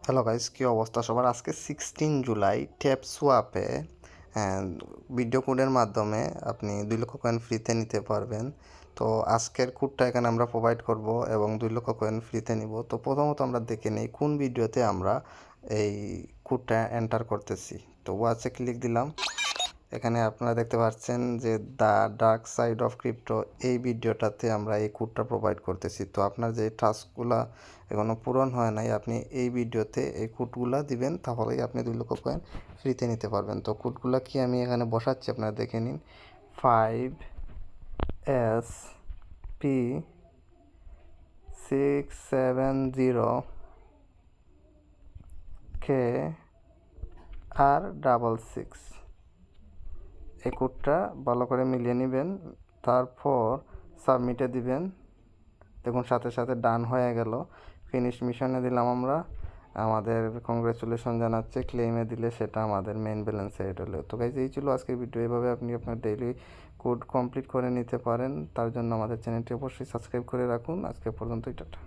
Hello guys, কী অবস্থা সবার? আজকে 16 জুলাই ট্যাপ সোয়াপে ভিডিও কোডের মাধ্যমে আপনি 2 লক্ষ কয়েন ফ্রিতে নিতে পারবেন। তো আজকের কোডটা এখানে আমরা প্রোভাইড করব এবং 2 লক্ষ কয়েন ফ্রিতে নিব। তো প্রথমত আমরা দেখে নিই কোন ভিডিওতে আমরা এই কোডটা এন্টার করতেছি। তো ওয়াচে ক্লিক দিলাম। এখানে আপনারা দেখতে পাচ্ছেন যে the dark side of crypto, এই ভিডিওটাতে আমরা এই কোডটা প্রোভাইড করতেছি। তো আপনার যে টাস্কগুলা এখনও পূরণ হয় নাই, আপনি এই ভিডিওতে এই কোডগুলা দিবেন, তাহলেই আপনি 2 লক্ষ কয়েন ফ্রিতে নিতে পারবেন। তো কোডগুলা কি আমি এখানে বসাচ্ছি, আপনারা দেখে নিন। 5SP670KR66। এই কোডটা ভালো করে মিলিয়ে নেবেন, তারপর সাবমিটে দিবেন। দেখুন সাথে সাথে ডান হয়ে গেল। ফিনিশ মিশনে দিলাম আমরা, আমাদের কংগ্রেচুলেশন জানাচ্ছে। ক্লেমে দিলে সেটা আমাদের মেইন ব্যালেন্সে এড হলো। তো গাইজ, এই ছিল আজকের ভিডিও। এভাবে আপনি আপনার ডেইলি কোড কমপ্লিট করে নিতে পারেন। তার জন্য আমাদের চ্যানেলটি অবশ্যই সাবস্ক্রাইব করে রাখুন। আজকে পর্যন্তই, টাটা।